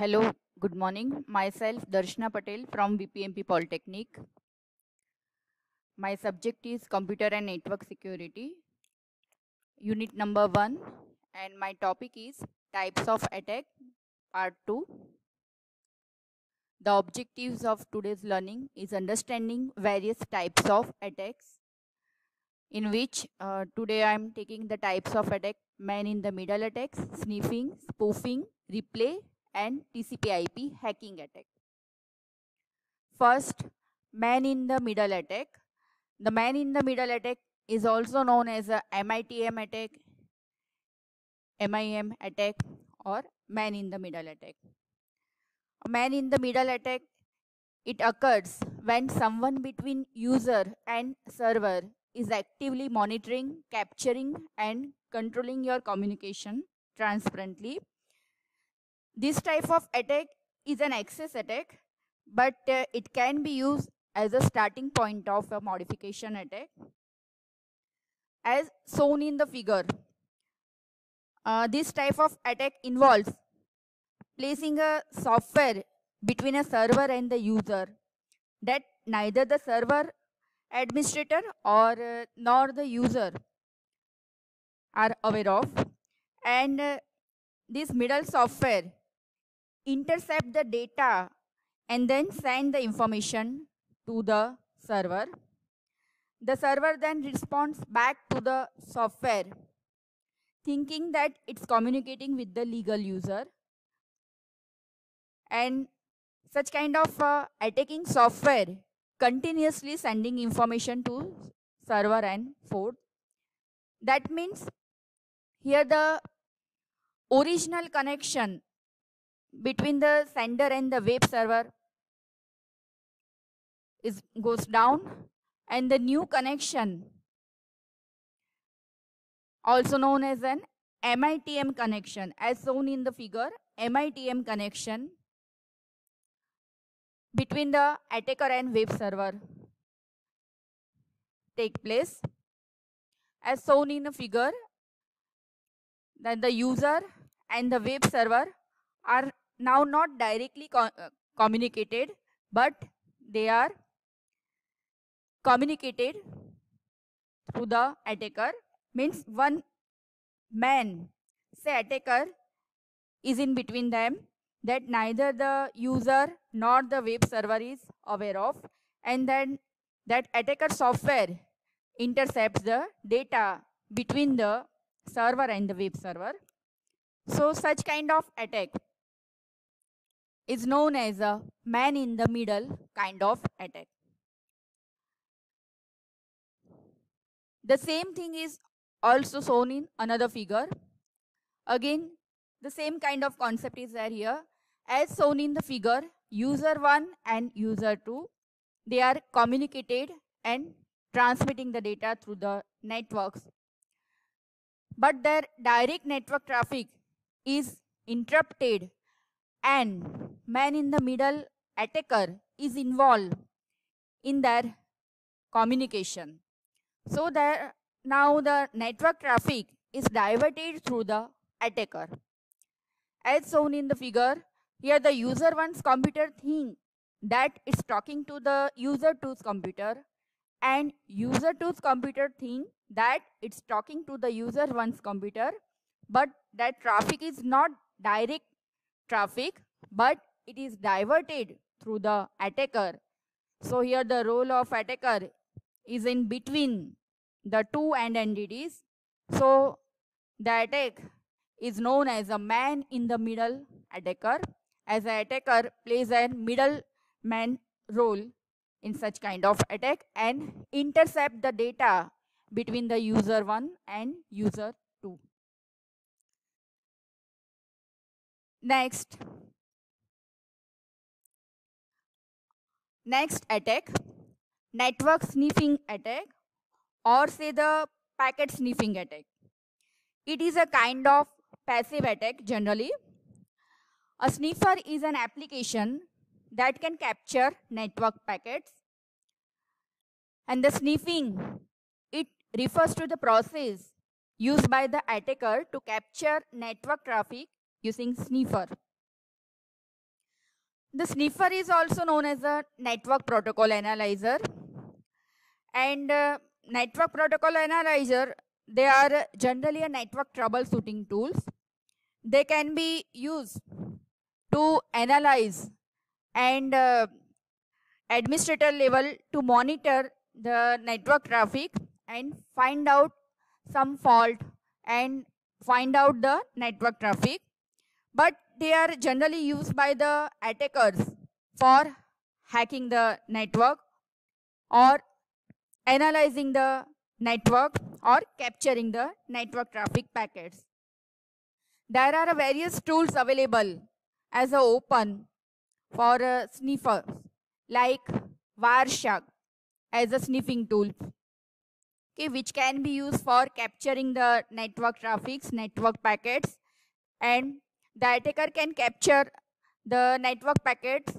Hello, good morning. Myself Darshana Patel from VPMP Polytechnic. My subject is Computer and Network Security, Unit number 1, and my topic is Types of Attack, Part 2. The objectives of today's learning is understanding various types of attacks, in which today I am taking the types of attack: man-in-the-middle attacks, sniffing, spoofing, replay, and TCP/IP hacking attack. First, man-in-the-middle attack. The man-in-the-middle attack is also known as a MITM attack, MIM attack, or man-in-the-middle attack. A man-in-the-middle attack, it occurs when someone between user and server is actively monitoring, capturing, and controlling your communication transparently. This type of attack is an access attack, but it can be used as a starting point of a modification attack. As shown in the figure, this type of attack involves placing a software between a server and the user that neither the server administrator or nor the user are aware of, and this middle software intercept the data and then send the information to the server. The server then responds back to the software thinking that it's communicating with the legal user, and such kind of attacking software continuously sending information to server and forth. That means here the original connection between the sender and the web server goes down, and the new connection, also known as an MITM connection, as shown in the figure, MITM connection between the attacker and web server take place. As shown in the figure, that the user and the web server are now not directly communicated, but they are communicated through the attacker. Means one man, say attacker, is in between them, that neither the user nor the web server is aware of, and then that attacker software intercepts the data between the server and the web server. So such kind of attack is known as a man-in-the-middle kind of attack. The same thing is also shown in another figure. Again, the same kind of concept is there here. As shown in the figure, user 1 and user 2, they are communicated and transmitting the data through the networks. But their direct network traffic is interrupted, and man-in-the-middle attacker is involved in their communication. So that now the network traffic is diverted through the attacker. As shown in the figure, here the user 1's computer thinks that it's talking to the user 2's computer, and user 2's computer thinks that it's talking to the user 1's computer, but that traffic is not direct traffic, but it is diverted through the attacker. So here the role of attacker is in between the two end entities. So the attack is known as a man-in-the-middle attacker, as an attacker plays a middleman role in such kind of attack and intercept the data between the user 1 and user 2. Next attack, network sniffing attack, or say the packet sniffing attack. It is a kind of passive attack generally. A sniffer is an application that can capture network packets, and the sniffing, it refers to the process used by the attacker to capture network traffic using sniffer. The sniffer is also known as a network protocol analyzer. And network protocol analyzer, they are generally a network troubleshooting tools. They can be used to analyze and administrator level to monitor the network traffic and find out some fault and find out the network traffic. But they are generally used by the attackers for hacking the network or analyzing the network or capturing the network traffic packets. There are various tools available as a open for sniffers like Wireshark as a sniffing tool, okay, which can be used for capturing the network traffics, network packets, and the attacker can capture the network packets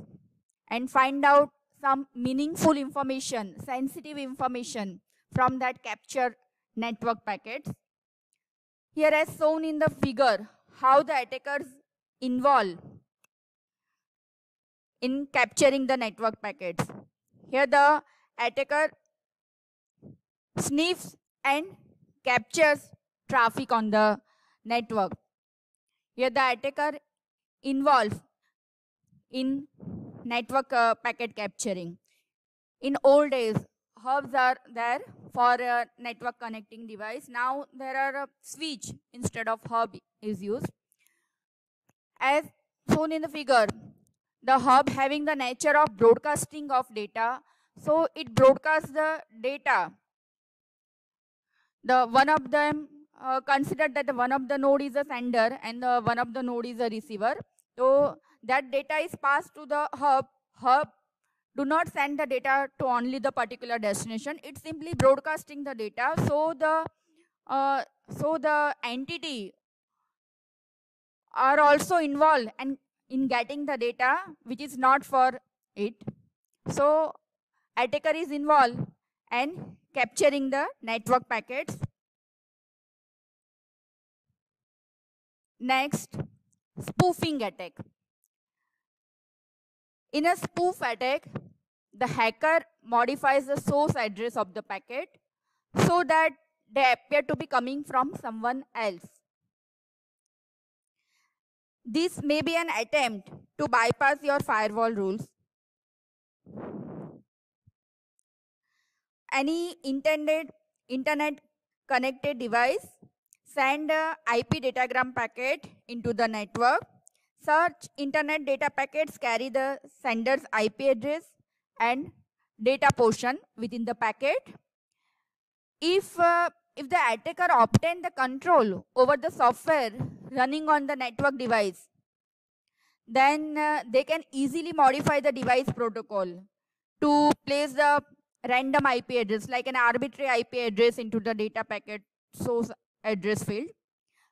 and find out some meaningful information, sensitive information from that captured network packets. Here as shown in the figure, how the attackers involve in capturing the network packets. Here the attacker sniffs and captures traffic on the network. Here the attacker involves in network packet capturing. In old days, hubs are there for a network connecting device. Now there are a switch instead of hub is used. As shown in the figure, the hub having the nature of broadcasting of data, so it broadcasts the data. The one of them consider that the one of the node is a sender and the one of the node is a receiver. So that data is passed to the hub. Hub do not send the data to only the particular destination. It's simply broadcasting the data. So the entity are also involved and in getting the data which is not for it. So attacker is involved and capturing the network packets. Next, spoofing attack. In a spoof attack, the hacker modifies the source address of the packet so that they appear to be coming from someone else. This may be an attempt to bypass your firewall rules. Any internet connected device send a IP datagram packet into the network. Such internet data packets carry the sender's IP address and data portion within the packet. If the attacker obtained the control over the software running on the network device, then they can easily modify the device protocol to place the random IP address, like an arbitrary IP address, into the data packet source address field.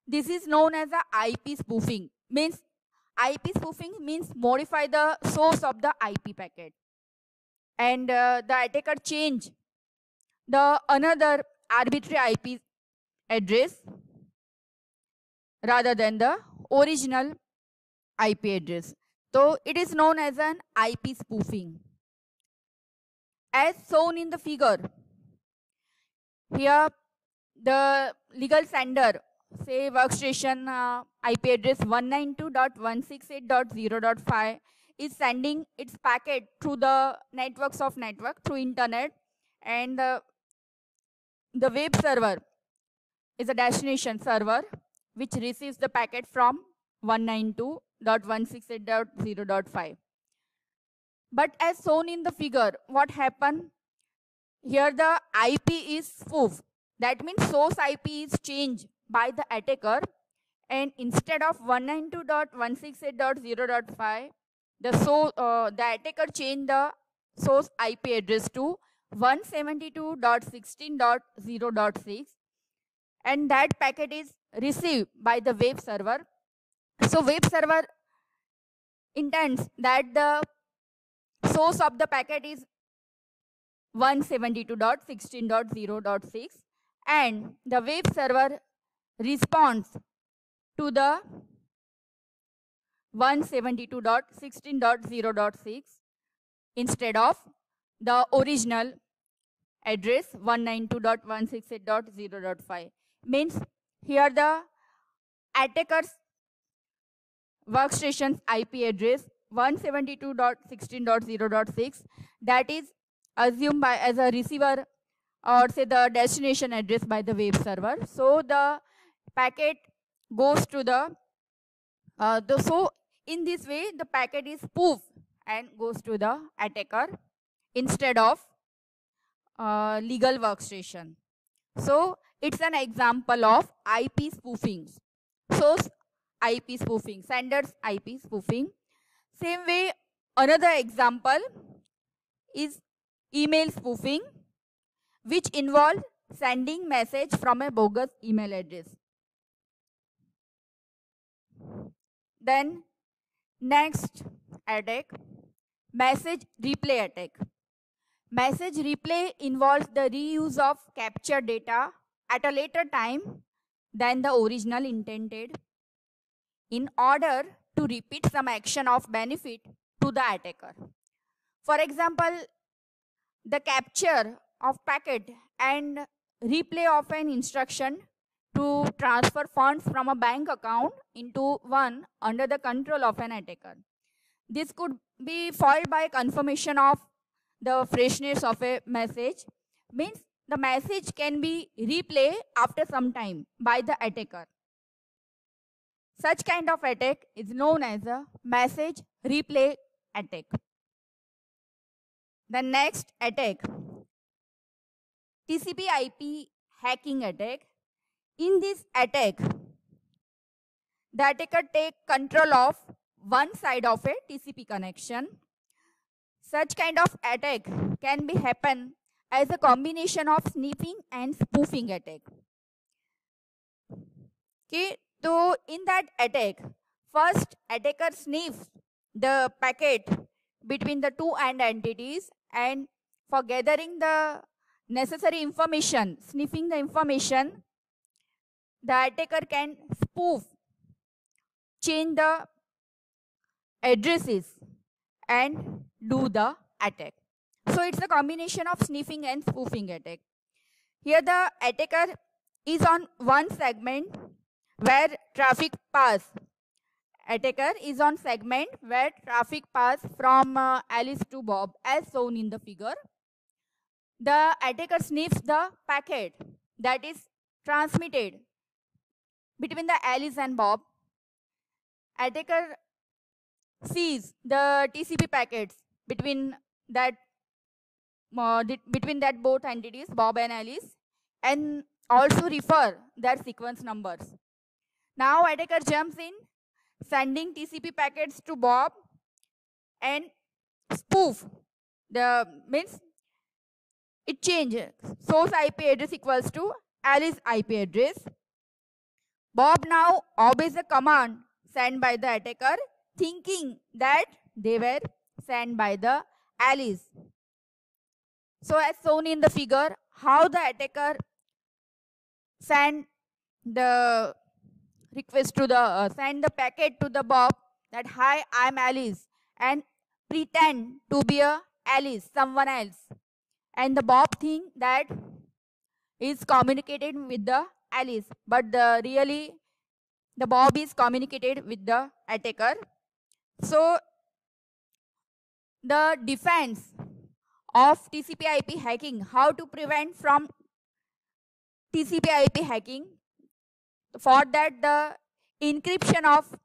This is known as the IP spoofing. IP spoofing means modify the source of the IP packet, and the attacker change the another arbitrary IP address rather than the original IP address. So it is known as an IP spoofing. As shown in the figure, here the legal sender, say workstation IP address 192.168.0.5 is sending its packet through the networks of network through internet, and the web server is a destination server which receives the packet from 192.168.0.5. But as shown in the figure, what happened? Here the IP is spoofed. That means source IP is changed by the attacker, and instead of 192.168.0.5, the attacker changed the source IP address to 172.16.0.6, and that packet is received by the web server. So web server intends that the source of the packet is 172.16.0.6, and the web server responds to the 172.16.0.6 instead of the original address 192.168.0.5. Means here the attacker's workstation's IP address 172.16.0.6 that is assumed by as a receiver or say the destination address by the web server. So the packet goes to so in this way the packet is spoofed and goes to the attacker instead of legal workstation. So it's an example of IP spoofing. Source IP spoofing, sender's IP spoofing. Same way, another example is email spoofing, which involves sending message from a bogus email address. Then next attack, message replay attack. Message replay involves the reuse of captured data at a later time than the original intended in order to repeat some action of benefit to the attacker. For example, the capture of packet and replay of an instruction to transfer funds from a bank account into one under the control of an attacker. This could be followed by confirmation of the freshness of a message, means the message can be replayed after some time by the attacker. Such kind of attack is known as a message replay attack. The next attack, TCP/IP hacking attack. In this attack, the attacker takes control of one side of a TCP connection. Such kind of attack can be happen as a combination of sniffing and spoofing attack. Okay, so in that attack, first attacker sniffs the packet between the two end entities, and for gathering the necessary information, sniffing the information, the attacker can spoof, change the addresses and do the attack. So it's a combination of sniffing and spoofing attack. Here the attacker is on one segment where traffic pass. Attacker is on segment where traffic pass from Alice to Bob as shown in the figure. The attacker sniffs the packet that is transmitted between the Alice and Bob. Attacker sees the TCP packets between that both entities, Bob and Alice, and also refer their sequence numbers. Now attacker jumps in, sending TCP packets to Bob and spoof the means it changes source IP address equals to Alice IP address. Bob now obeys the command sent by the attacker, thinking that they were sent by the Alice. So as shown in the figure, how the attacker send the request to the send the packet to the Bob that hi, I'm Alice, and pretend to be a Alice, someone else, and the Bob think that is communicated with the Alice, but really the Bob is communicated with the attacker. So the defense of TCP/IP hacking, how to prevent from TCP/IP hacking. For that, the encryption of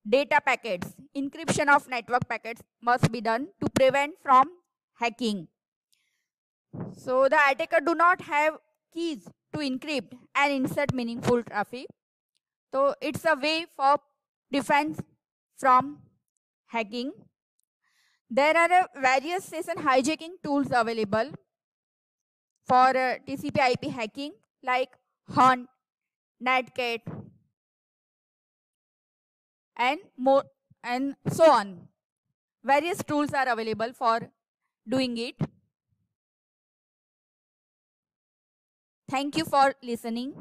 data packets, encryption of network packets must be done to prevent from hacking. So the attacker do not have keys to encrypt and insert meaningful traffic. So it's a way for defense from hacking. There are various session hijacking tools available for TCP/IP hacking like Hunt, Netcat, and more, and so on. Various tools are available for doing it. Thank you for listening.